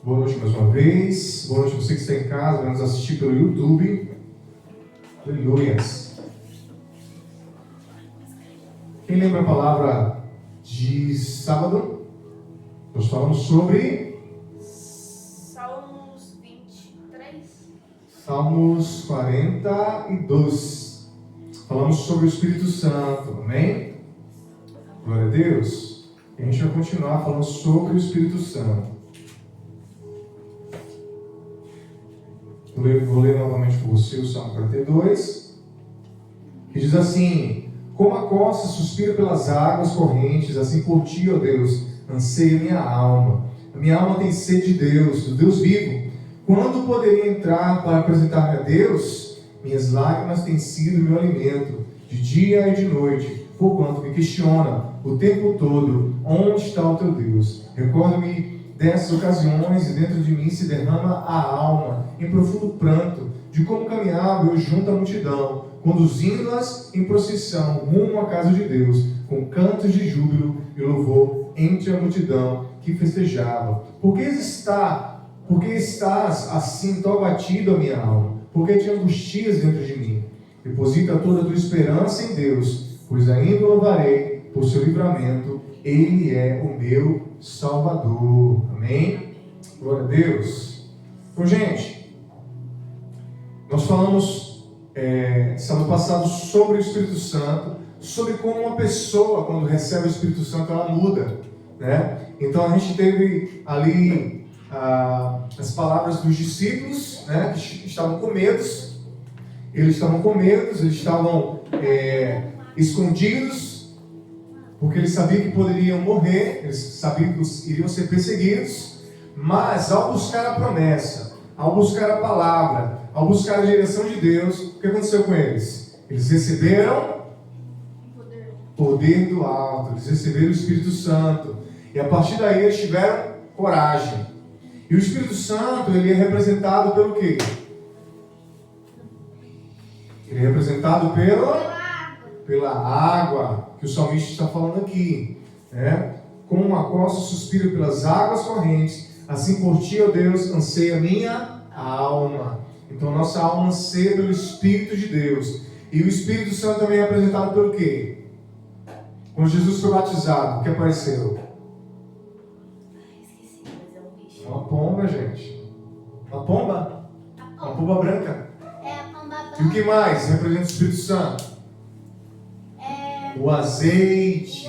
Boa noite mais uma vez. Boa noite a você que está em casa, vai nos assistir pelo YouTube. Aleluias. Quem lembra a palavra de sábado? Nós falamos sobre Salmos 23. Salmos 42. Falamos sobre o Espírito Santo, amém? Glória a Deus. E a gente vai continuar falando sobre o Espírito Santo. Vou ler novamente com você o Salmo 42, que diz assim: como a costa suspira pelas águas correntes, assim por ti, ó Deus, anseia minha alma. A minha alma tem sede de Deus, do Deus vivo. Quando poderia entrar para apresentar-me a Deus? Minhas lágrimas têm sido meu alimento, de dia e de noite, porquanto me questiona o tempo todo: onde está o teu Deus? Recordo-me dessas ocasiões, e dentro de mim se derrama a alma em profundo pranto, de como caminhava eu junto à multidão, conduzindo-as em procissão rumo à casa de Deus, com cantos de júbilo e louvor entre a multidão que festejava. Por que estás assim tão abatido, a minha alma? Por que te angustias dentro de mim? Deposita toda a tua esperança em Deus, pois ainda o louvarei por seu livramento. Ele é o meu Salvador. Amém? Glória a Deus. Então, gente, nós falamos sábado passado sobre o Espírito Santo, sobre como uma pessoa, quando recebe o Espírito Santo, ela muda, né? Então a gente teve ali as palavras dos discípulos, né, que estavam com medo. Eles estavam escondidos, porque eles sabiam que poderiam morrer, eles sabiam que iriam ser perseguidos, mas ao buscar a promessa, ao buscar a palavra, ao buscar a direção de Deus, o que aconteceu com eles? Eles receberam poder do alto, eles receberam o Espírito Santo, e a partir daí eles tiveram coragem. E o Espírito Santo, ele é representado pelo quê? Ele é representado pela água, que o salmista está falando aqui, né? Como uma costa suspira pelas águas correntes, assim por ti, ó Deus, anseia a minha alma. Então nossa alma anseia pelo Espírito de Deus. E o Espírito Santo também é apresentado pelo quê? Quando Jesus foi batizado, o que apareceu? Uma pomba, gente. Uma pomba? Uma pomba branca. É a pomba branca. E o que mais representa o Espírito Santo? O azeite.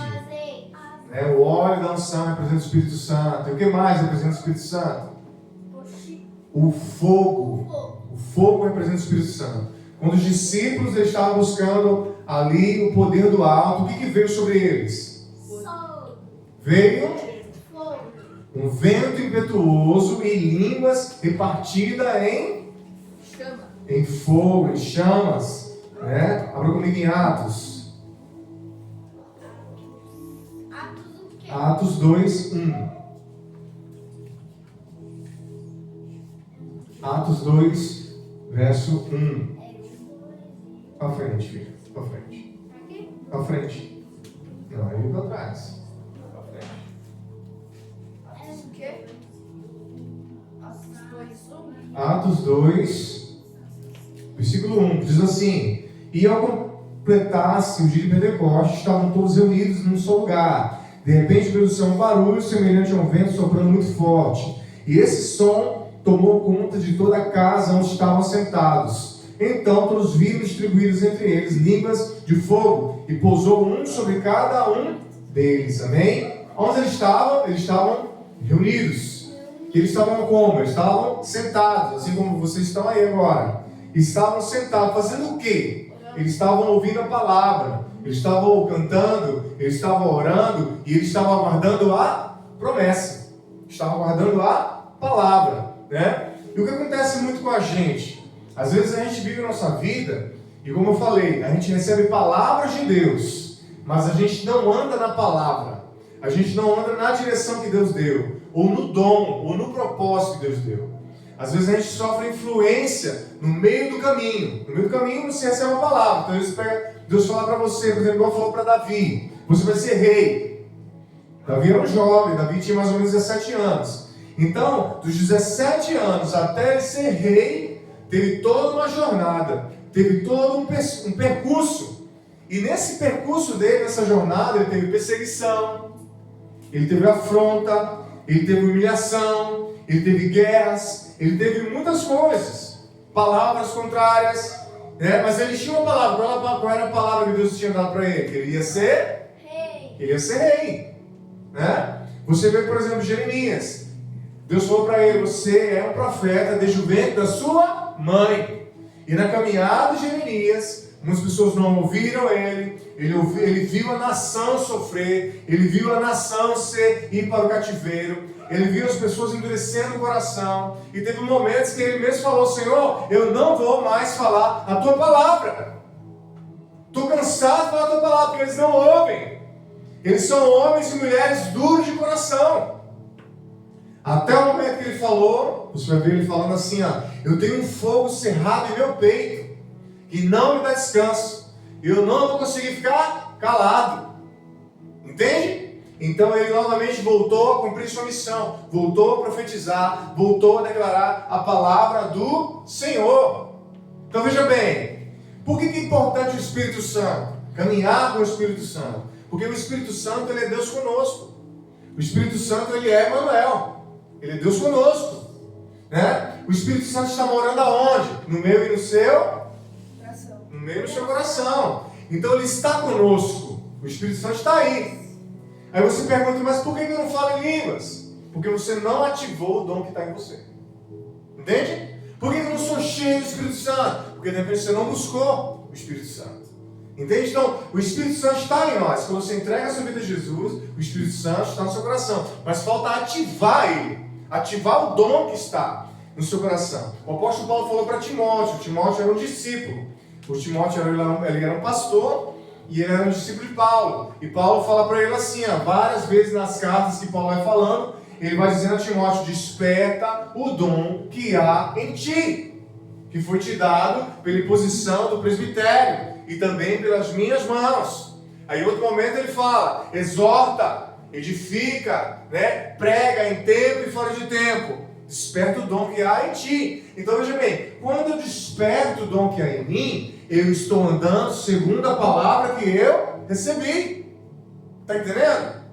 Né? O óleo da unção representa o Espírito Santo. E o que mais representa o Espírito Santo? O fogo. O fogo representa o Espírito Santo. Quando os discípulos estavam buscando ali o poder do alto, o que veio sobre eles? Veio um vento impetuoso e línguas repartidas em fogo, em chamas. Né? Abra comigo em Atos. Atos 2, 1. Atos 2, verso 1. Para frente, filho. Para frente. Para frente. Não, ele para trás. Para frente. Atos 2, versículo 1. Diz assim: e ao completar-se o dia de Pentecostes, estavam todos reunidos num só lugar. De repente veio do céu um barulho semelhante a um vento soprando muito forte. E esse som tomou conta de toda a casa onde estavam sentados. Então todos viram distribuídos entre eles línguas de fogo, e pousou um sobre cada um deles. Amém? Onde eles estavam? Eles estavam reunidos. Eles estavam como? Eles estavam sentados, assim como vocês estão aí agora. Estavam sentados, fazendo o quê? Eles estavam ouvindo a palavra. Eles estavam cantando, eles estavam orando, e eles estavam aguardando a promessa. Estavam aguardando a palavra, né? E o que acontece muito com a gente? Às vezes a gente vive a nossa vida, e como eu falei, a gente recebe palavras de Deus, mas a gente não anda na palavra. A gente não anda na direção que Deus deu, ou no dom, ou no propósito que Deus deu. Às vezes a gente sofre influência no meio do caminho. No meio do caminho você recebe uma palavra. Então Deus fala para você, por exemplo, igual falou para Davi: você vai ser rei. Davi era um jovem, Davi tinha mais ou menos 17 anos. Então, dos 17 anos até ele ser rei, teve toda uma jornada, teve todo um percurso. E nesse percurso dele, nessa jornada, ele teve perseguição, ele teve afronta, ele teve humilhação, ele teve guerras, ele teve muitas coisas, palavras contrárias, né? Mas ele tinha uma palavra. Qual era a palavra que Deus tinha dado para ele? Que ele ia ser Rei. Ele ia ser rei, né? Você vê, por exemplo, Jeremias. Deus falou para ele: você é um profeta desde o ventre da sua mãe. E na caminhada de Jeremias, muitas pessoas não ouviram ele viu a nação sofrer, ele viu a nação ir para o cativeiro, ele viu as pessoas endurecendo o coração, e teve momentos que ele mesmo falou: Senhor, eu não vou mais falar a tua palavra, estou cansado de falar a tua palavra, porque eles não ouvem, eles são homens e mulheres duros de coração. Até o momento que ele falou, você vai ver ele falando assim: eu tenho um fogo cerrado em meu peito, que não me dá descanso, eu não vou conseguir ficar calado. Entende? Então ele novamente voltou a cumprir sua missão, voltou a profetizar, voltou a declarar a palavra do Senhor. Então veja bem, por que é importante o Espírito Santo? Caminhar com o Espírito Santo. Porque o Espírito Santo, ele é Deus conosco. O Espírito Santo, ele é Emmanuel. Ele é Deus conosco, né? O Espírito Santo está morando aonde? No meu e no seu coração. No meu e no seu coração. Então ele está conosco. O Espírito Santo está aí. Aí você pergunta: mas por que eu não falo em línguas? Porque você não ativou o dom que está em você. Entende? Por que eu não sou cheio do Espírito Santo? Porque de repente você não buscou o Espírito Santo. Entende? Então, o Espírito Santo está em nós. Quando você entrega a sua vida a Jesus, o Espírito Santo está no seu coração. Mas falta ativar ele. Ativar o dom que está no seu coração. O apóstolo Paulo falou para Timóteo. Timóteo era um discípulo. O Timóteo ele era um pastor e ele era um discípulo de Paulo. E Paulo fala para ele assim, várias vezes nas cartas que Paulo vai falando, ele vai dizendo a Timóteo: desperta o dom que há em ti, que foi te dado pela imposição do presbitério e também pelas minhas mãos. Aí em outro momento ele fala: exorta, edifica, né? Prega em tempo e fora de tempo. Desperta o dom que há em ti. Então veja bem, quando eu desperto o dom que há em mim, eu estou andando segundo a palavra que eu recebi. Está entendendo?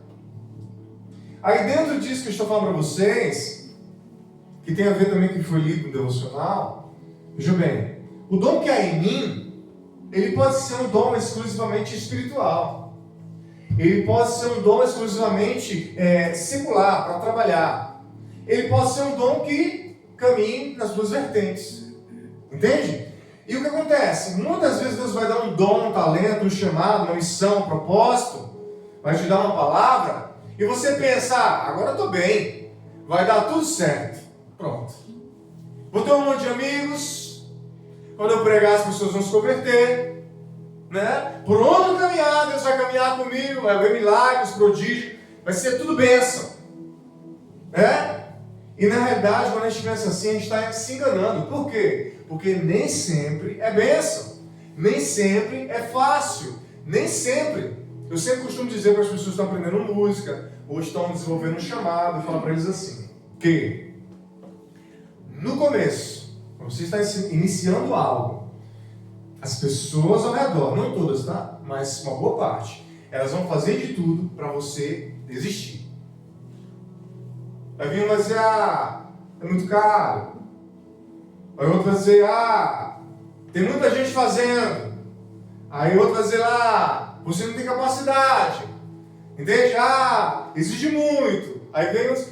Aí dentro disso que eu estou falando para vocês, que tem a ver também com o que foi lido no devocional, veja bem, o dom que há em mim, ele pode ser um dom exclusivamente espiritual. Ele pode ser um dom exclusivamente secular, para trabalhar. Ele pode ser um dom que caminhe nas duas vertentes. Entende? E o que acontece? Muitas vezes Deus vai dar um dom, um talento, um chamado, uma missão, um propósito, vai te dar uma palavra, e você pensa: agora eu estou bem, vai dar tudo certo. Pronto. Vou ter um monte de amigos, quando eu pregar as pessoas vão se converter, né? Por onde eu caminhar, Deus vai caminhar comigo, vai haver milagres, prodígios, vai ser tudo bênção, né? E na realidade, quando a gente pensa assim, a gente está se enganando. Por quê? Porque nem sempre é bênção, nem sempre é fácil, nem sempre. Eu sempre costumo dizer para as pessoas que estão aprendendo música, ou estão desenvolvendo um chamado, e falo para eles assim, que no começo, quando você está iniciando algo, as pessoas ao redor, não todas, tá? Mas uma boa parte, elas vão fazer de tudo para você desistir. Vai vir um vai dizer: é muito caro. Aí outro vai dizer: tem muita gente fazendo. Aí outro vai dizer: você não tem capacidade. Entende? Exige muito. Aí vem os: isso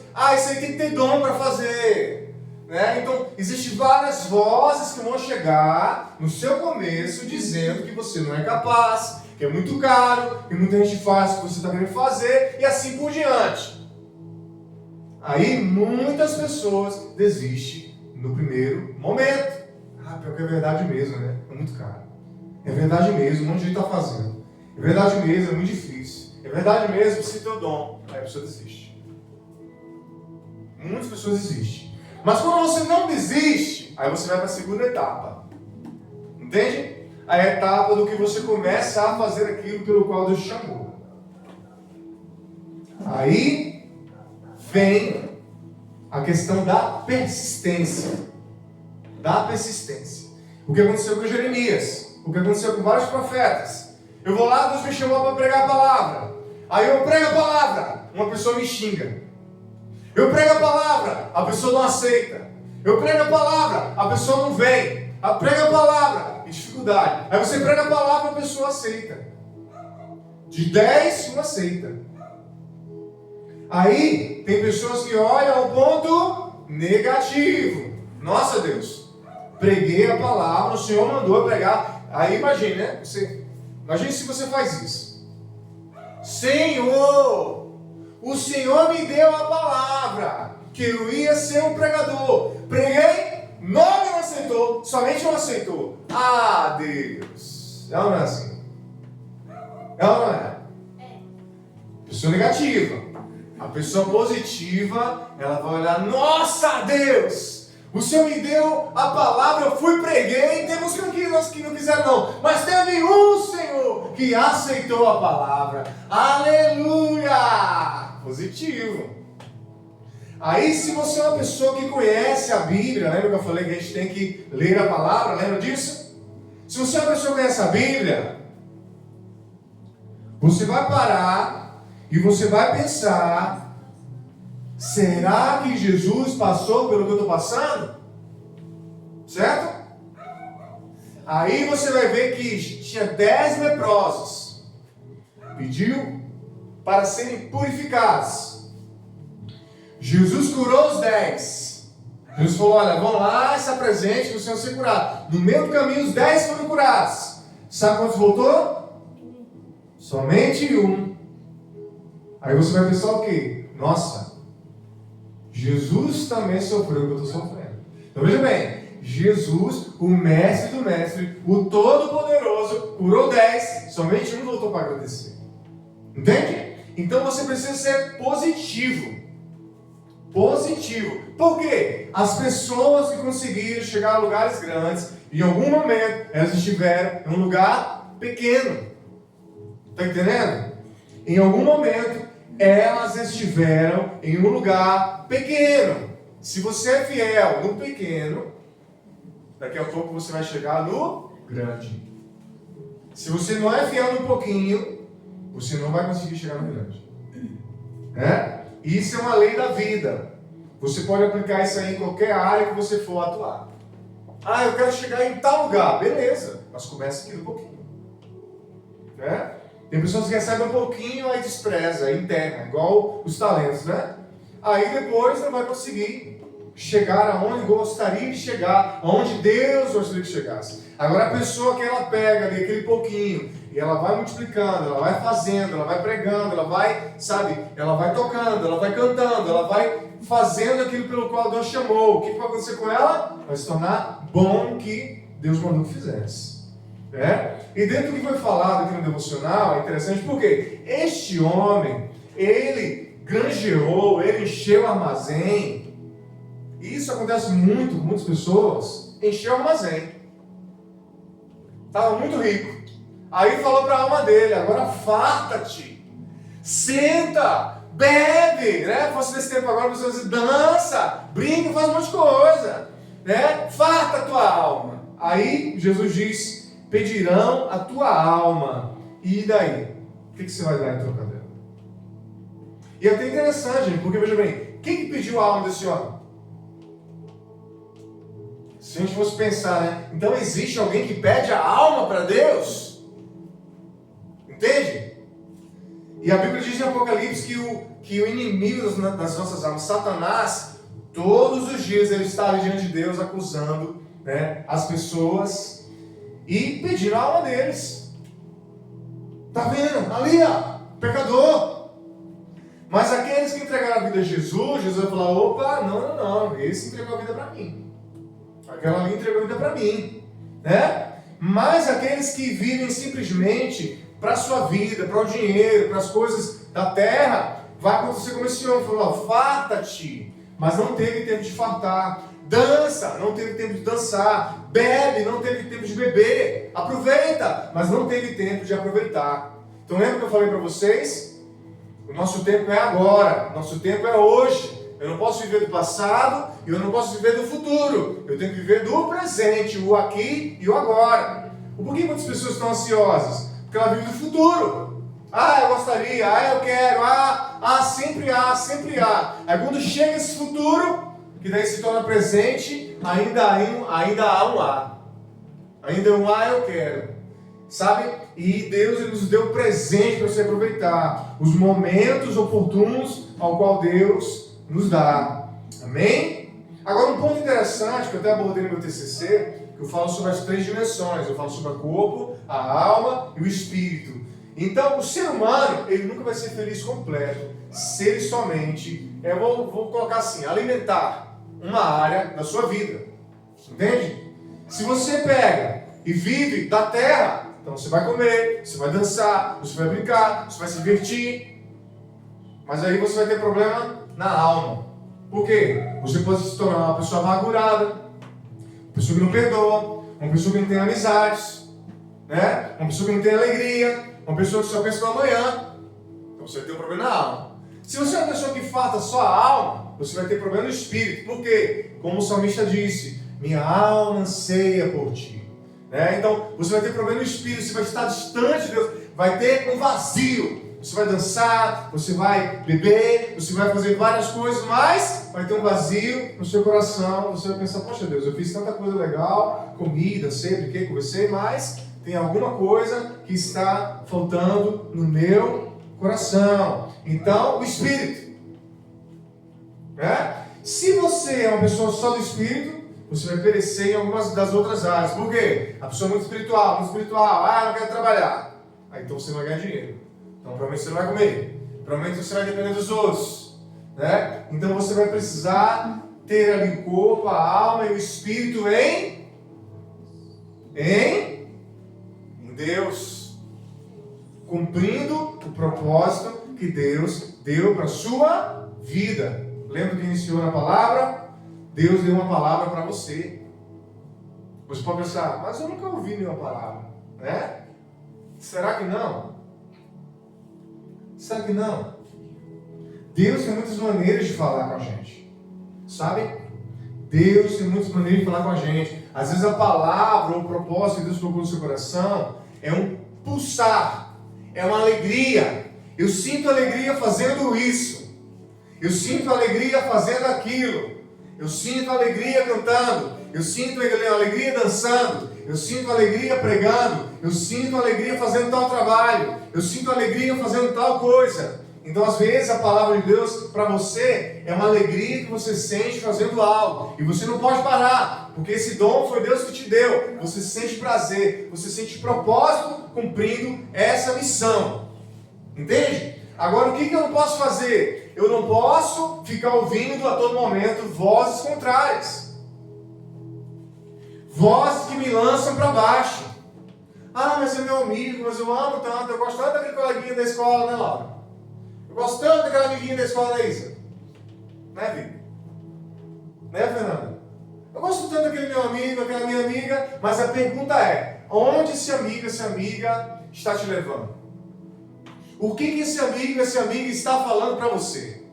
aí tem que ter dom para fazer. Né? Então, existem várias vozes que vão chegar no seu começo dizendo que você não é capaz, que é muito caro, que muita gente faz o que você está querendo fazer, e assim por diante. Aí muitas pessoas desistem no primeiro momento. Pior que é verdade mesmo, né? É muito caro. É verdade mesmo, um monte de gente está fazendo. É verdade mesmo, é muito difícil. É verdade mesmo, precisa ter o dom. Aí a pessoa desiste. Muitas pessoas desistem. Mas quando você não desiste, aí você vai para a segunda etapa. Entende? A etapa do que você começa a fazer aquilo pelo qual Deus te chamou. Aí vem a questão da persistência. Da persistência. O que aconteceu com Jeremias, o que aconteceu com vários profetas. Eu vou lá, Deus me chamou para pregar a palavra. Aí eu prego a palavra, uma pessoa me xinga. Eu prego a palavra, a pessoa não aceita. Eu prego a palavra, a pessoa não vem. Prega a palavra, e dificuldade. Aí você prega a palavra, a pessoa aceita. De 10, uma aceita. Aí tem pessoas que olham o ponto negativo. Nossa, Deus, preguei a palavra, o Senhor mandou eu pregar. Aí imagine, né? Imagine se você faz isso. Senhor, o Senhor me deu a palavra que eu ia ser um pregador. Preguei, 9 não aceitou, somente um aceitou. Ah, Deus. Ela não é assim. Ela não é. Pessoa negativa. A pessoa positiva, ela vai olhar, nossa, Deus, o Senhor me deu a palavra, eu fui, preguei, temos que não quiseram não, mas teve um, Senhor, que aceitou a palavra. Aleluia! Positivo. Aí, se você é uma pessoa que conhece a Bíblia, lembra que eu falei que a gente tem que ler a palavra, lembra disso? Se você é uma pessoa que conhece a Bíblia, você vai parar e você vai pensar, será que Jesus passou pelo que eu estou passando? Certo? Aí você vai ver que tinha 10 leprosos. Pediu para serem purificados. Jesus curou os 10. Jesus falou, olha, vão lá e se apresentem para o Senhor ser curado. No meio do caminho, os 10 foram curados. Sabe quantos voltou? Somente um. Aí você vai pensar o quê? Nossa, Jesus também sofreu o que eu estou sofrendo. Então veja bem, Jesus, o mestre do mestre, o todo-poderoso, curou 10, somente um voltou para agradecer. Entende? Então você precisa ser positivo. Positivo. Por quê? As pessoas que conseguiram chegar a lugares grandes, em algum momento elas estiveram em um lugar pequeno. Está entendendo? Em algum momento elas estiveram em um lugar pequeno. Se você é fiel no pequeno, daqui a pouco você vai chegar no grande. Se você não é fiel no pouquinho, você não vai conseguir chegar no grande. Isso é uma lei da vida. Você pode aplicar isso aí em qualquer área que você for atuar. Ah, eu quero chegar em tal lugar. Beleza, mas começa aqui no pouquinho. Tem pessoas que recebem um pouquinho, aí despreza, aí enterra, igual os talentos, né? Aí depois não vai conseguir chegar aonde gostaria de chegar, aonde Deus gostaria que chegasse. Agora a pessoa que ela pega ali aquele pouquinho, e ela vai multiplicando, ela vai fazendo, ela vai pregando, ela vai, ela vai tocando, ela vai cantando, ela vai fazendo aquilo pelo qual Deus chamou. O que vai acontecer com ela? Vai se tornar bom que Deus mandou que fizesse. E dentro do que foi falado aqui no devocional, é interessante porque este homem, ele granjeou, ele encheu o armazém. E isso acontece muito com muitas pessoas. Encheu o armazém. Estava muito rico. Aí falou para a alma dele, agora farta-te. Senta, bebe. Fosse nesse tempo agora, você diz, dança, brinca, faz um monte de coisa. Farta a tua alma. Aí Jesus diz, pedirão a tua alma. E daí? O que você vai dar em troca dela? E é até interessante, gente, porque veja bem, quem que pediu a alma desse homem? Se a gente fosse pensar, então existe alguém que pede a alma para Deus? Entende? E a Bíblia diz em Apocalipse que o inimigo das nossas almas, Satanás, todos os dias ele está ali diante de Deus acusando as pessoas e pedindo a alma deles. Tá vendo? Ali, pecador. Mas aqueles que entregaram a vida a Jesus, Jesus vai falar, opa, não, esse entregou a vida para mim. Aquela ali entregou a vida para mim. Mas aqueles que vivem simplesmente para a sua vida, para o dinheiro, para as coisas da terra, vai acontecer como esse homem falou, farta-te, mas não teve tempo de fartar. Dança, não teve tempo de dançar. Bebe, não teve tempo de beber. Aproveita, mas não teve tempo de aproveitar. Então lembra que eu falei para vocês? O nosso tempo é agora, o nosso tempo é hoje. Eu não posso viver viver do passado e eu não posso viver do futuro. Eu tenho que viver do presente, o aqui e o agora. Por que muitas pessoas estão ansiosas? Porque ela vive do futuro. Eu gostaria, eu quero, sempre há, sempre há. Aí quando chega esse futuro, que daí se torna presente, ainda há um há. Ainda é um eu quero. Sabe? E Deus ele nos deu presente para você aproveitar os momentos oportunos ao qual Deus nos dá. Amém? Agora um ponto interessante que eu até abordei no meu TCC, que eu falo sobre as 3 dimensões. Eu falo sobre o corpo, a alma e o espírito. Então, o ser humano, ele nunca vai ser feliz completo se ele somente, vou colocar assim, alimentar uma área da sua vida. Entende? Se você pega e vive da terra, então você vai comer, você vai dançar, você vai brincar, você vai se divertir. Mas aí você vai ter problema na alma. Por quê? Você pode se tornar uma pessoa amargurada, uma pessoa que não perdoa, uma pessoa que não tem amizades, né? Uma pessoa que não tem alegria, uma pessoa que só pensa no amanhã. Então você vai ter um problema na alma. Se você é uma pessoa que farta só a alma, você vai ter problema no espírito. Por quê? Como o salmista disse, minha alma anseia por ti. Então você vai ter problema no espírito, você vai estar distante de Deus, vai ter um vazio. Você vai dançar, você vai beber, você vai fazer várias coisas, mas vai ter um vazio no seu coração. Você vai pensar, poxa Deus, eu fiz tanta coisa legal, comi, dancei, brinquei, conversei, mas tem alguma coisa que está faltando no meu coração. Então, o espírito. Se você é uma pessoa só do espírito, você vai perecer em algumas das outras áreas. Por quê? A pessoa é muito espiritual, não quero trabalhar. Então você não vai ganhar dinheiro. Então provavelmente você não vai comer. Provavelmente você vai depender dos outros. Então você vai precisar ter ali o corpo, a alma e o espírito em Deus. Cumprindo o propósito que Deus deu para a sua vida. Lembra que iniciou na palavra? Deus deu uma palavra para você. Você pode pensar, mas eu nunca ouvi nenhuma palavra. Será que não? Será que não? Deus tem muitas maneiras de falar com a gente. Sabe? Deus tem muitas maneiras de falar com a gente. Às vezes a palavra ou o propósito que Deus colocou no seu coração é um pulsar, é uma alegria. Eu sinto alegria fazendo isso. Eu sinto alegria fazendo aquilo. Eu sinto alegria cantando. Eu sinto alegria dançando. Eu sinto alegria pregando. Eu sinto alegria fazendo tal trabalho. Eu sinto alegria fazendo tal coisa. Então, às vezes, a palavra de Deus para você é uma alegria que você sente fazendo algo. E você não pode parar, porque esse dom foi Deus que te deu. Você sente prazer, você sente propósito cumprindo essa missão. Entende? Agora, o que eu não posso fazer? Eu não posso ficar ouvindo a todo momento vozes contrárias. Vozes que me lançam para baixo. Mas é meu amigo, mas eu amo tanto, eu gosto tanto daquele coleguinha da escola, né, Laura? Eu gosto tanto daquela amiguinha da escola da Isa. Né, Vitor? Né, Fernanda? Eu gosto tanto daquele meu amigo, daquela minha amiga, mas a pergunta é, onde esse amigo, essa amiga está te levando? O que esse amigo, essa amiga está falando para você?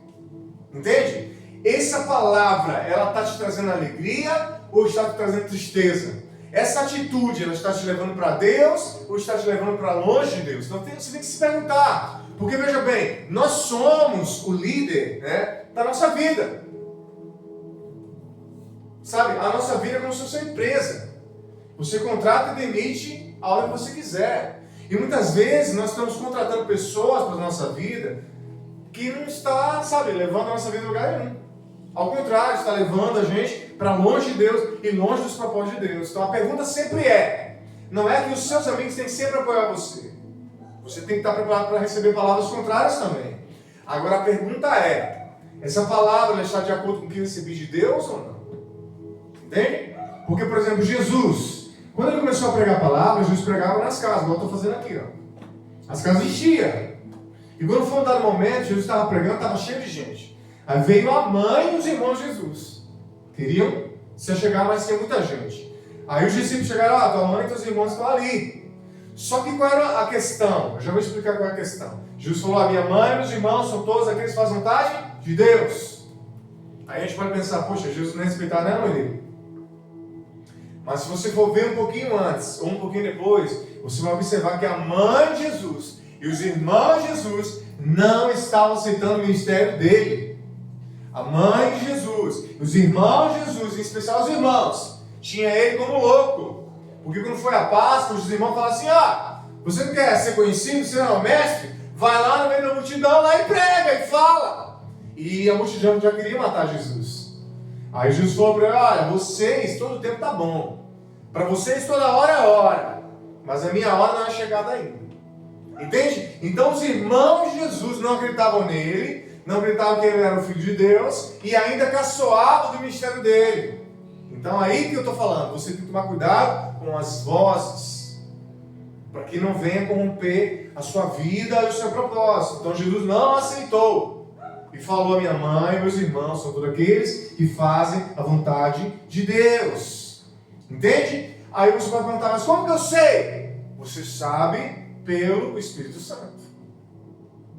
Entende? Essa palavra, ela está te trazendo alegria ou está te trazendo tristeza? Essa atitude, ela está te levando para Deus ou está te levando para longe de Deus? Então você tem que se perguntar. Porque veja bem, nós somos o líder, da nossa vida. Sabe, a nossa vida é como se fosse uma empresa. Você contrata e demite a hora que você quiser. E muitas vezes nós estamos contratando pessoas para a nossa vida que não está, levando a nossa vida a lugar nenhum. Ao contrário, está levando a gente para longe de Deus e longe dos propósitos de Deus. Então a pergunta sempre não é que os seus amigos têm que sempre apoiar você. Você tem que estar preparado para receber palavras contrárias também. Agora a pergunta essa palavra ela está de acordo com o que eu recebi de Deus ou não? Entende? Porque, por exemplo, Jesus, quando ele começou a pregar a palavra, Jesus pregava nas casas, igual eu estou fazendo aqui. As casas enchiam. E quando foi um dado momento, Jesus estava pregando, estava cheio de gente. Aí veio a mãe e os irmãos de Jesus. Queriam se chegar, mas tinha muita gente. Aí os discípulos chegaram, tua mãe e teus irmãos estão ali. Só que qual era a questão? Eu já vou explicar qual é a questão. Jesus falou, minha mãe e meus irmãos são todos aqueles que fazem vontade de Deus. Aí a gente pode pensar, poxa, Jesus não é respeitar não, ele. Mas se você for ver um pouquinho antes, ou um pouquinho depois, você vai observar que a mãe de Jesus e os irmãos de Jesus não estavam aceitando o ministério dele. A mãe de Jesus, os irmãos de Jesus, em especial os irmãos, tinha ele como louco. Porque quando foi a Páscoa, os irmãos falaram assim, você não quer ser conhecido, você não é o mestre? Vai lá no meio da multidão lá e prega e fala. E a multidão já queria matar Jesus. Aí Jesus falou para ele, olha, vocês, todo o tempo tá bom. Para vocês toda hora é hora. Mas a minha hora não é chegada ainda. Entende? Então os irmãos de Jesus não acreditavam nele, não acreditavam que ele era o Filho de Deus e ainda caçoavam do ministério dele. Então aí que eu estou falando, você tem que tomar cuidado com as vozes, para que não venha corromper a sua vida e o seu propósito. Então Jesus não aceitou e falou a minha mãe, meus irmãos, são todos aqueles que fazem a vontade de Deus. Entende? Aí você vai perguntar, mas como que eu sei? Você sabe pelo Espírito Santo.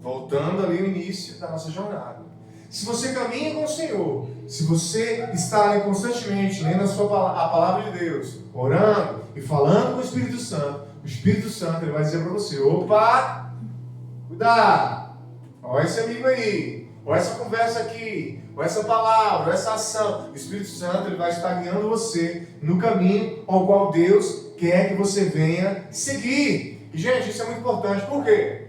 Voltando ali ao início da nossa jornada. Se você caminha com o Senhor, se você está ali constantemente lendo a palavra de Deus, orando e falando com o Espírito Santo ele vai dizer para você, opa, cuidado, olha esse amigo aí, olha essa conversa aqui, olha essa palavra, olha essa ação. O Espírito Santo ele vai estar guiando você no caminho ao qual Deus quer que você venha seguir. E gente, isso é muito importante, por quê?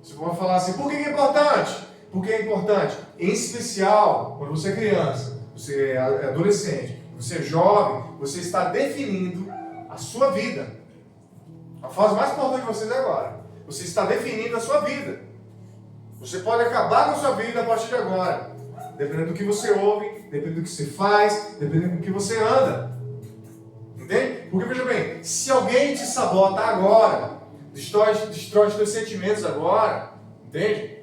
Você pode falar assim, por que é importante? Porque é importante, em especial, quando você é criança, você é adolescente, você é jovem, você está definindo a sua vida. A fase mais importante de vocês é agora. Você está definindo a sua vida. Você pode acabar com a sua vida a partir de agora. Dependendo do que você ouve, dependendo do que você faz, dependendo do que você anda. Entende? Porque, veja bem, se alguém te sabota agora, destrói os teus sentimentos agora, entende?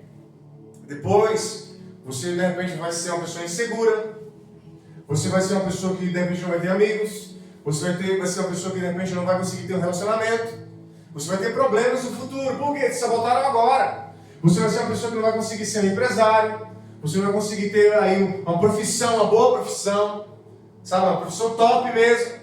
Depois, você de repente vai ser uma pessoa insegura, você vai ser uma pessoa que de repente não vai ter amigos, você vai ser uma pessoa que de repente não vai conseguir ter um relacionamento, você vai ter problemas no futuro, por quê? Te sabotaram agora. Você vai ser uma pessoa que não vai conseguir ser um empresário, você não vai conseguir ter aí uma profissão, uma boa profissão, sabe, uma profissão top mesmo,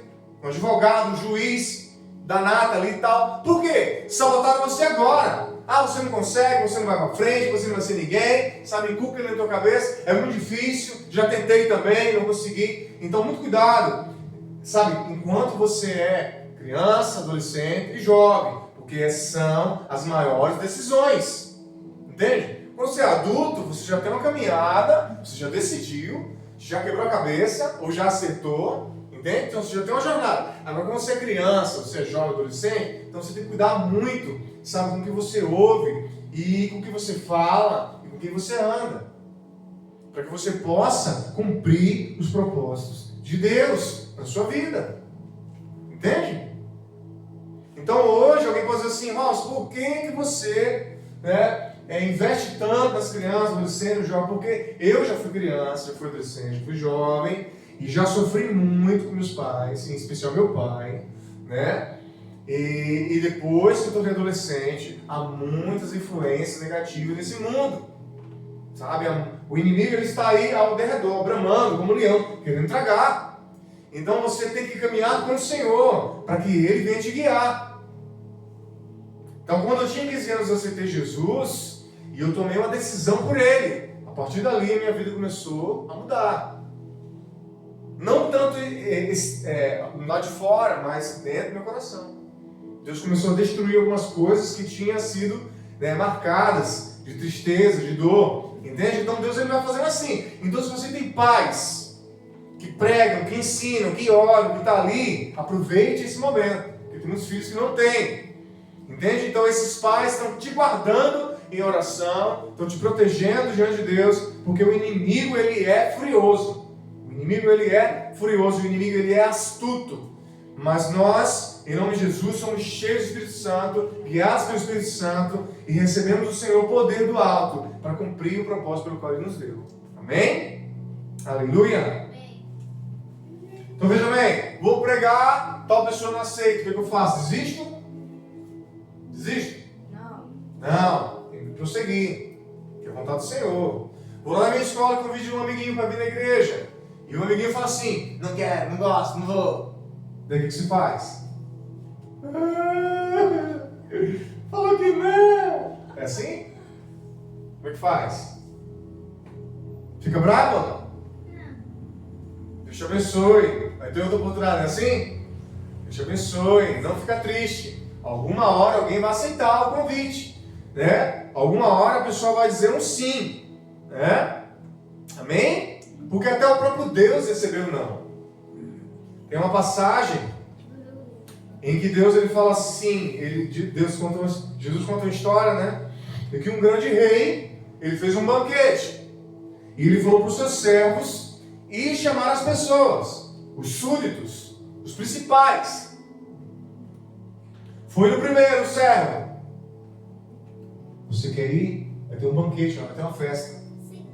um advogado, um juiz, danado ali e tal. Por quê? Sabotaram você agora. Você não consegue, você não vai pra frente, você não vai ser ninguém, sabe, inculca na tua cabeça, é muito difícil, já tentei também, não consegui. Então, muito cuidado, sabe, enquanto você é criança, adolescente e jovem, porque são as maiores decisões, entende? Quando você é adulto, você já tem uma caminhada, você já decidiu, já quebrou a cabeça, ou já acertou, entende? Então você já tem uma jornada. Agora, quando você é criança, você é jovem, adolescente, então você tem que cuidar muito, sabe, com o que você ouve, e com o que você fala, e com o que você anda, para que você possa cumprir os propósitos de Deus na sua vida, entende? Então hoje alguém pode dizer assim, irmãos, por que você investe tanto nas crianças, adolescentes, jovens? Porque eu já fui criança, já fui adolescente, já fui jovem, e já sofri muito com meus pais, em especial meu pai, né? E depois que eu tornei adolescente, há muitas influências negativas nesse mundo, sabe? O inimigo ele está aí ao derredor, bramando como um leão, querendo tragar. Então você tem que caminhar com o Senhor, para que Ele venha te guiar. Então quando eu tinha 15 anos eu aceitei Jesus, e eu tomei uma decisão por Ele. A partir dali a minha vida começou a mudar. Não tanto lá de fora, mas dentro do meu coração. Deus começou a destruir algumas coisas que tinham sido marcadas de tristeza, de dor, entende? Então Deus ele vai fazendo assim. Então se você tem pais que pregam, que ensinam, que oram, que está ali, aproveite esse momento, porque tem muitos filhos que não têm, entende? Então esses pais estão te guardando em oração, estão te protegendo diante de Deus, porque o inimigo ele é furioso, o inimigo ele é astuto, mas nós, em nome de Jesus, somos cheios do Espírito Santo, guiados pelo Espírito Santo e recebemos do Senhor o poder do alto para cumprir o propósito pelo qual Ele nos deu. Amém? Aleluia! Amém. Então veja bem, vou pregar, tal pessoa não aceita, o que eu faço? Desisto? Desisto? Não. Não, tem que prosseguir, que é a vontade do Senhor. Vou lá na minha escola e convido um amiguinho para vir na igreja. E o amiguinho fala assim, não quero, não gosto, não vou. Daí o que se faz? Fala que não. É assim? Como é que faz? Fica bravo ou não? Deus te abençoe. Vai ter outra oportunidade, não é assim? Deus te abençoe. Não fica triste. Alguma hora alguém vai aceitar o convite. Né? Alguma hora a pessoa vai dizer um sim. Né? Amém? Porque até o próprio Deus recebeu não. Tem uma passagem em que Deus ele fala assim, Jesus conta uma história, né? De que um grande rei, ele fez um banquete. E ele falou para os seus servos ir chamar as pessoas, os súditos, os principais. Foi no primeiro servo. Você quer ir? Vai ter um banquete, vai ter uma festa. Sim.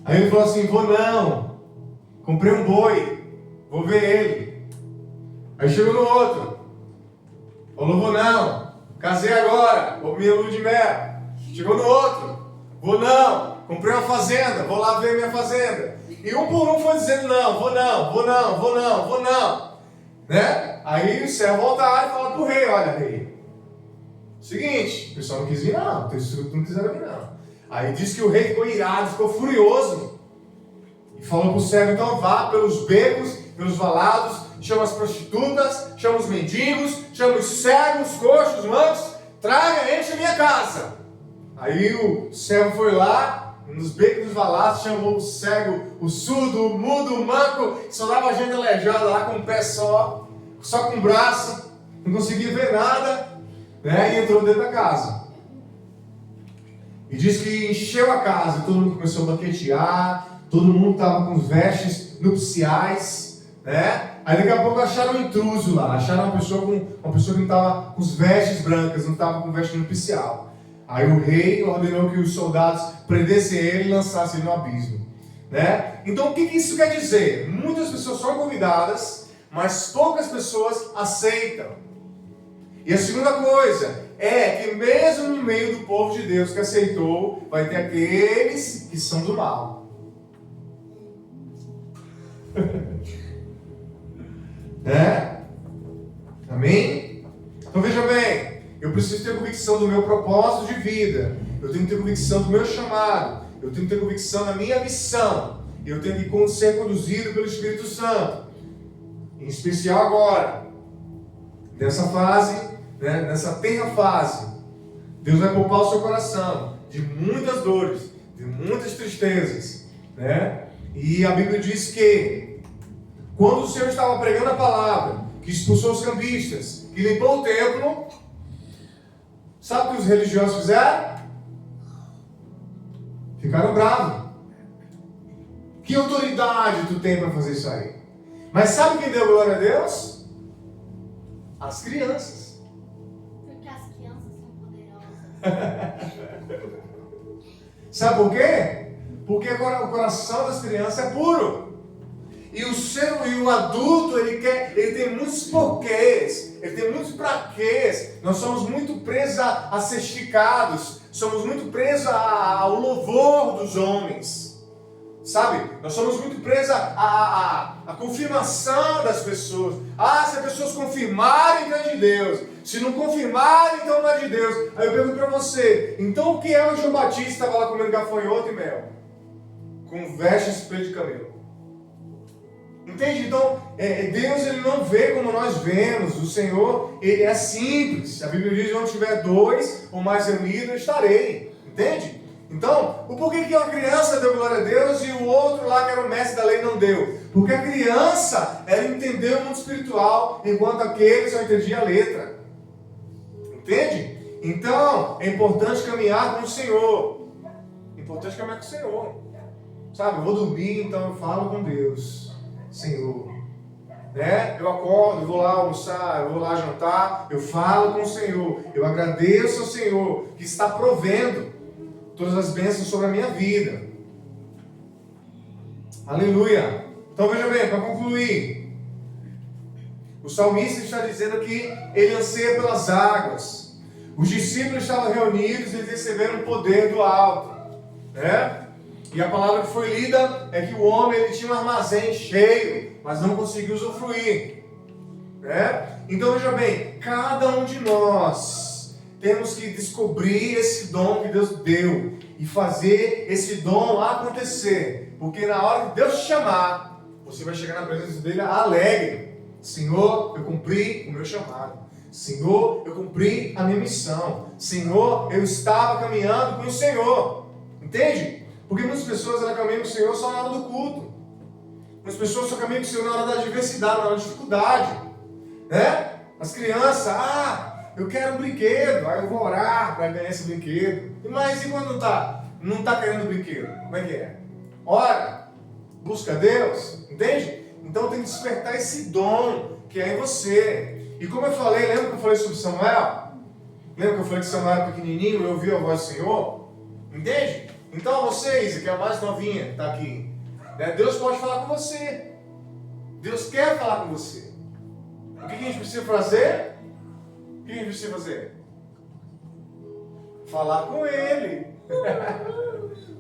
Aí ele falou assim, vou não. Comprei um boi, vou ver ele. Aí chegou no outro. Falou, vou não. Casei agora, vou minha lua de mel. Chegou no outro. Vou não. Comprei uma fazenda, vou lá ver minha fazenda. E um por um foi dizendo não, vou não, vou não, vou não, vou não. Né? Aí o servo voltaram e falaram pro rei, olha rei. Seguinte, o pessoal não quis vir não, os súditos não quiseram vir não. Aí disse que o rei ficou irado, ficou furioso. E falou pro servo, então vá pelos becos, pelos valados, chama as prostitutas, chama os mendigos, chama os cegos, coxos, mancos, traga, enche a minha casa. Aí o servo foi lá, nos becos dos valados, chamou o cego, o surdo, o mudo, o manco, só dava gente aleijada lá com um pé só com o braço, não conseguia ver nada, né? E entrou dentro da casa. E diz que encheu a casa, todo mundo começou a banquetear, todo mundo estava com vestes nupciais, né? Aí daqui a pouco acharam um intruso lá, acharam uma pessoa que não estava com as vestes brancas, não estava com veste nupcial. Aí o rei ordenou que os soldados prendessem ele e lançassem ele no abismo, né? Então o que isso quer dizer? Muitas pessoas são convidadas, mas poucas pessoas aceitam. E a segunda coisa é que mesmo no meio do povo de Deus que aceitou, vai ter aqueles que são do mal. Né? Amém? Então veja bem, eu preciso ter convicção do meu propósito de vida, eu tenho que ter convicção do meu chamado, eu tenho que ter convicção da minha missão, eu tenho que ser conduzido pelo Espírito Santo. Em especial agora, nessa fase, né, nessa tenra fase, Deus vai poupar o seu coração de muitas dores, de muitas tristezas, né? E a Bíblia diz que quando o Senhor estava pregando a palavra, que expulsou os cambistas, que limpou o templo, sabe o que os religiosos fizeram? Ficaram bravos. Que autoridade tu tem para fazer isso aí? Mas sabe quem deu glória a Deus? As crianças. Porque as crianças são poderosas. Sabe por quê? Porque o coração das crianças é puro. E o adulto, ele tem muitos porquês, ele tem muitos praquês. Nós somos muito presos a ser esticados, somos muito presos ao louvor dos homens. Sabe? Nós somos muito presos à confirmação das pessoas. Se as pessoas confirmarem, então é de Deus. Se não confirmarem, então não é de Deus. Aí eu pergunto para você, então o que é o João Batista que estava lá comendo gafanhoto e mel? Com vestes de pelo de camelo. Entende? Então, Deus ele não vê como nós vemos. O Senhor, ele é simples. A Bíblia diz, onde tiver dois ou mais reunidos, eu estarei. Entende? Então, o porquê que uma criança deu glória a Deus e o outro lá, que era o mestre da lei, não deu? Porque a criança, ela entendeu o mundo espiritual, enquanto aquele só entendia a letra. Entende? Então, é importante caminhar com o Senhor. É importante caminhar com o Senhor. Sabe, eu vou dormir, então eu falo com Deus. Senhor, né? Eu acordo, eu vou lá almoçar, eu vou lá jantar, eu falo com o Senhor, eu agradeço ao Senhor que está provendo todas as bênçãos sobre a minha vida. Aleluia! Então veja bem, para concluir, o salmista está dizendo que ele anseia pelas águas. Os discípulos estavam reunidos e eles receberam o poder do alto, né? E a palavra que foi lida é que o homem ele tinha um armazém cheio, mas não conseguiu usufruir, né? Então veja bem, cada um de nós temos que descobrir esse dom que Deus deu e fazer esse dom acontecer, porque na hora que Deus te chamar, você vai chegar na presença dele alegre. Senhor, eu cumpri o meu chamado. Senhor, eu cumpri a minha missão. Senhor, eu estava caminhando com o Senhor. Entende? Porque muitas pessoas elas caminham com o Senhor só na hora do culto. Muitas pessoas só caminham com o Senhor na hora da adversidade, na hora da dificuldade, né? As crianças, eu quero um brinquedo, aí eu vou orar para ganhar esse brinquedo. Mas e quando não está querendo brinquedo? Como é que é? Ora, busca Deus, entende? Então tem que despertar esse dom que é em você. E como eu falei, lembra que eu falei sobre Samuel? Lembra que eu falei que Samuel era pequenininho e ouviu a voz do Senhor? Entende? Então vocês, que é a mais novinha, que está aqui, né? Deus pode falar com você. Deus quer falar com você. O que a gente precisa fazer? O que a gente precisa fazer? Falar com Ele.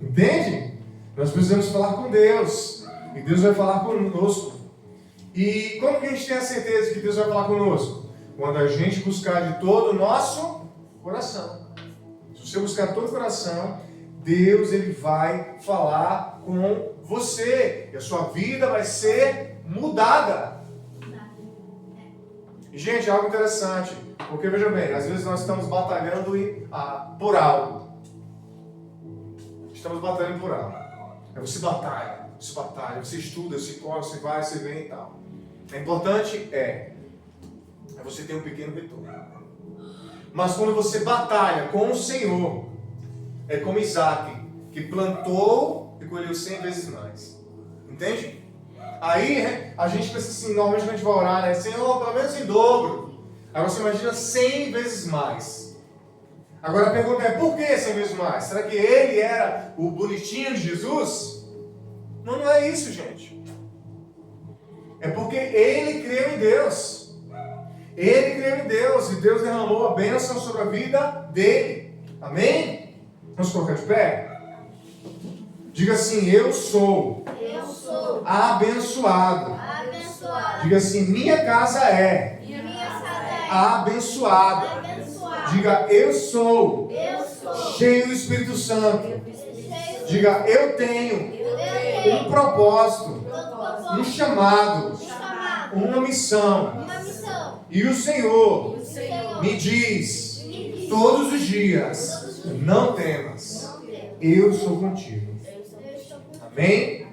Entende? Nós precisamos falar com Deus. E Deus vai falar conosco. E como que a gente tem a certeza que Deus vai falar conosco? Quando a gente buscar de todo o nosso coração. Se você buscar todo o coração, Deus ele vai falar com você. E a sua vida vai ser mudada. E, gente, é algo interessante. Porque, veja bem, às vezes nós estamos batalhando por algo. Estamos batalhando por algo. Aí você batalha, você estuda, você corre, você vai, você vem e tal. O importante é você ter um pequeno retorno. Mas quando você batalha com o Senhor, é como Isaac, que plantou e colheu 100 vezes mais. Entende? Aí a gente pensa assim, normalmente a gente vai orar, né? Senhor, pelo menos em dobro. Agora você imagina 100 vezes mais. Agora a pergunta é, por que 100 vezes mais? Será que ele era o bonitinho de Jesus? Não, não é isso, gente. É porque ele creu em Deus. Ele creu em Deus e Deus derramou a bênção sobre a vida dele. Amém? Vamos colocar de pé? Diga assim, eu sou abençoado. Diga assim, minha casa é abençoada. Diga, eu sou cheio do Espírito Santo. Diga, eu tenho um propósito, um chamado, uma missão. E o Senhor me diz todos os dias, não temas, eu sou contigo. Amém?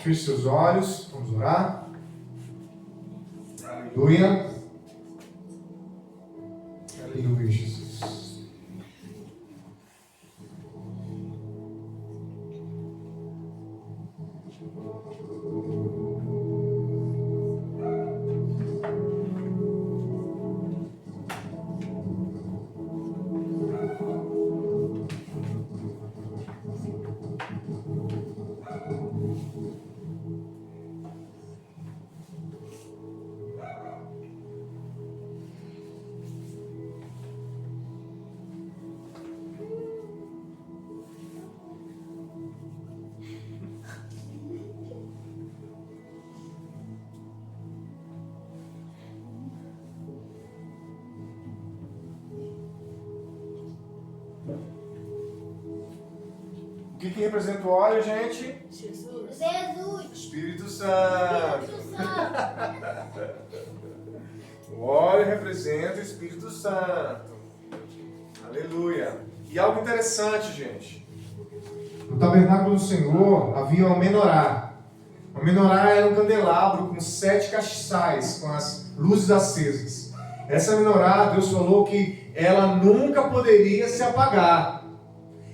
Feche seus olhos, vamos orar. Aleluia. Aleluia, Jesus. O que representa o óleo, gente? Jesus. Espírito Santo. O óleo representa o Espírito Santo. Aleluia. E algo interessante, gente. No tabernáculo do Senhor havia uma menorá. A menorá era um candelabro com 7 castiçais, com as luzes acesas. Essa menorá, Deus falou que ela nunca poderia se apagar.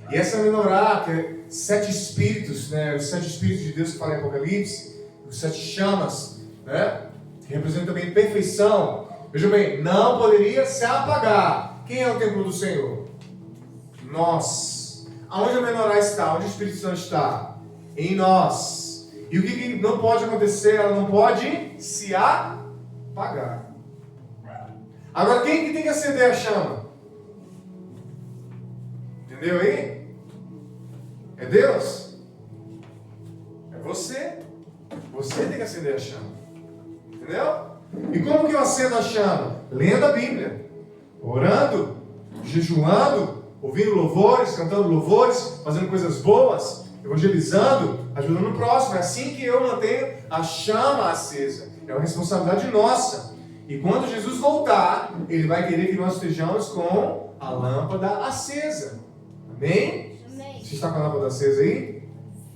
E essa menorá, que é 7 espíritos, né? Os 7 espíritos de Deus que fala em Apocalipse, os 7 chamas, né? Que representam também perfeição. Veja bem, não poderia se apagar. Quem é o templo do Senhor? Nós. Aonde a menorá está? Onde o Espírito Santo está? Em nós. E o que não pode acontecer? Ela não pode se apagar. Agora, quem que tem que acender a chama? Entendeu aí? É Deus? É você. Você tem que acender a chama. Entendeu? E como que eu acendo a chama? Lendo a Bíblia, orando, jejuando, ouvindo louvores, cantando louvores, fazendo coisas boas, evangelizando, ajudando o próximo. É assim que eu mantenho a chama acesa. É uma responsabilidade nossa. E quando Jesus voltar, Ele vai querer que nós estejamos com a lâmpada acesa. Amém? Amém. Você está com a lâmpada acesa aí?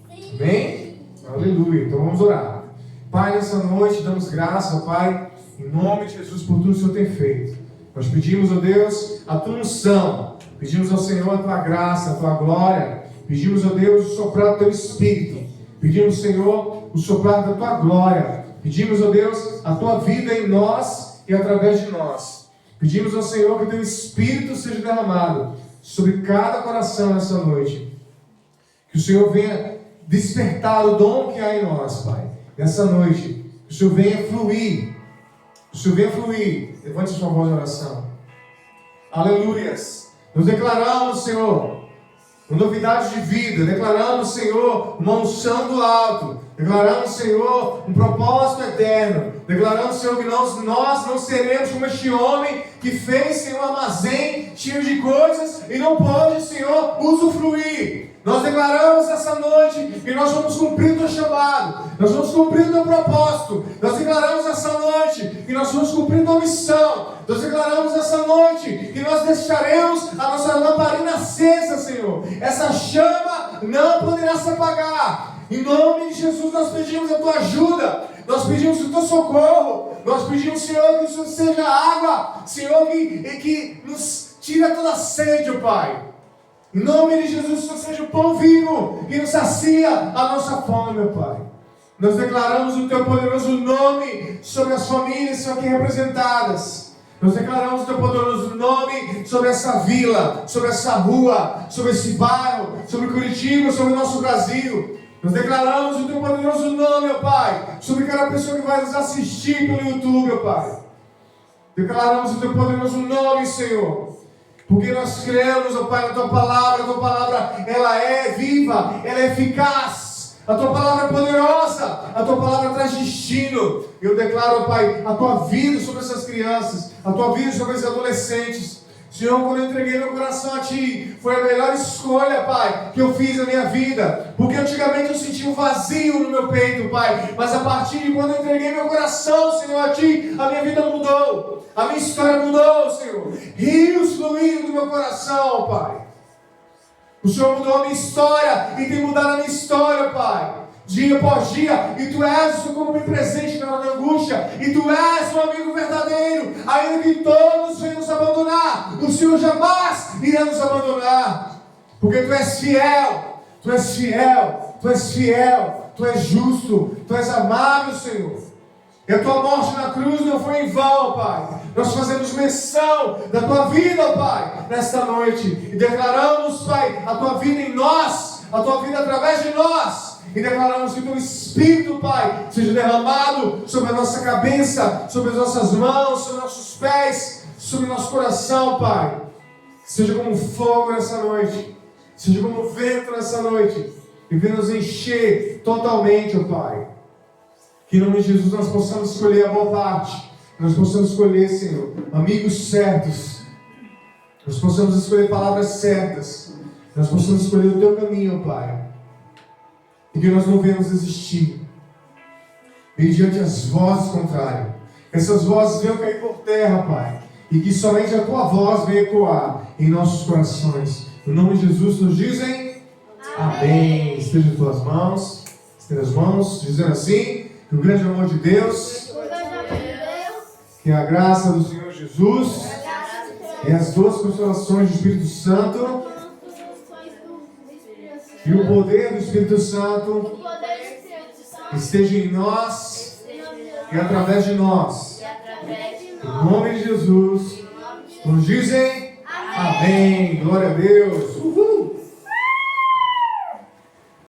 Amém? Aleluia. Então vamos orar. Pai, nessa noite damos graça, Pai, em nome de Jesus, por tudo que o Senhor tem feito. Nós pedimos, ó Deus, a Tua unção. Pedimos ao Senhor a Tua graça, a Tua glória. Pedimos, ó Deus, o soprar do Teu Espírito. Pedimos, Senhor, o soprar da Tua glória. Pedimos, ó Deus, a Tua vida em nós e através de nós. Pedimos ao Senhor que o Teu Espírito seja derramado sobre cada coração nessa noite. Que o Senhor venha despertar o dom que há em nós, Pai. Nessa noite, que o Senhor venha fluir. Que o Senhor venha fluir. Levante sua voz de oração. Aleluias. Nós declaramos, Senhor, uma novidade de vida. Declaramos, Senhor, uma unção do alto. Declaramos, Senhor, um propósito eterno. Declaramos, Senhor, que nós não seremos como este homem que fez, Senhor, um armazém cheio de coisas e não pôde, Senhor, usufruir. Nós declaramos essa noite que nós vamos cumprir o teu chamado. Nós vamos cumprir o teu propósito. Nós declaramos essa noite que nós vamos cumprir a tua missão. Nós declaramos essa noite que nós deixaremos a nossa lamparina acesa, Senhor. Essa chama não poderá se apagar. Em nome de Jesus nós pedimos a tua ajuda. Nós pedimos o teu socorro. Nós pedimos, Senhor, que o Senhor seja água. Senhor, que nos tire toda a sede, Pai. Em nome de Jesus, que o Senhor seja o pão vivo que nos sacia a nossa fome, meu Pai. Nós declaramos o teu poderoso nome sobre as famílias, Senhor, aqui representadas. Nós declaramos o teu poderoso nome sobre essa vila, sobre essa rua, sobre esse bairro, sobre Curitiba, sobre o nosso Brasil. Nós declaramos o teu poderoso nome, meu Pai, sobre cada pessoa que vai nos assistir pelo YouTube, meu Pai. Declaramos o teu poderoso nome, Senhor. Porque nós cremos, ó Pai, na tua palavra. A tua palavra, ela é viva, ela é eficaz. A tua palavra é poderosa. A tua palavra traz destino. Eu declaro, ó Pai, a tua vida sobre essas crianças, a tua vida sobre esses adolescentes. Senhor, quando eu entreguei meu coração a Ti, foi a melhor escolha, Pai, que eu fiz na minha vida. Porque antigamente eu sentia um vazio no meu peito, Pai. Mas a partir de quando eu entreguei meu coração, Senhor, a Ti, a minha vida mudou. A minha história mudou, Senhor. Rios fluindo do meu coração, Pai. O Senhor mudou a minha história e tem mudado a minha história, Pai. Dia após dia, e Tu és o Senhor como bem presente na hora da angústia, e Tu és um amigo verdadeiro, ainda que todos venham nos abandonar, o Senhor jamais irá nos abandonar, porque Tu és fiel, Tu és fiel, Tu és fiel, Tu és justo, Tu és amável, Senhor. E a Tua morte na cruz não foi em vão, Pai. Nós fazemos menção da Tua vida, Pai, nesta noite, e declaramos, Pai, a Tua vida em nós, a Tua vida através de nós. E declaramos que o Teu Espírito, Pai, seja derramado sobre a nossa cabeça, sobre as nossas mãos, sobre nossos pés, sobre o nosso coração, Pai. Seja como fogo nessa noite, seja como vento nessa noite, e venha nos encher totalmente, ó Pai. Que em nome de Jesus nós possamos escolher a boa parte, nós possamos escolher, Senhor, amigos certos, nós possamos escolher palavras certas, nós possamos escolher o Teu caminho, Pai. E que nós não venhamos desistir mediante as vozes contrárias. Essas vozes venham cair por terra, Pai. E que somente a Tua voz venha ecoar em nossos corações. No nome de Jesus nos dizem amém. Esteja em tuas mãos. Esteja as mãos, dizendo assim: que o grande amor de Deus, que a graça do Senhor Jesus e as duas consolações do Espírito Santo e o poder do Espírito Santo esteja em nós e através de nós. Em nome de Jesus, nos dizem amém. Glória a Deus. Uhul.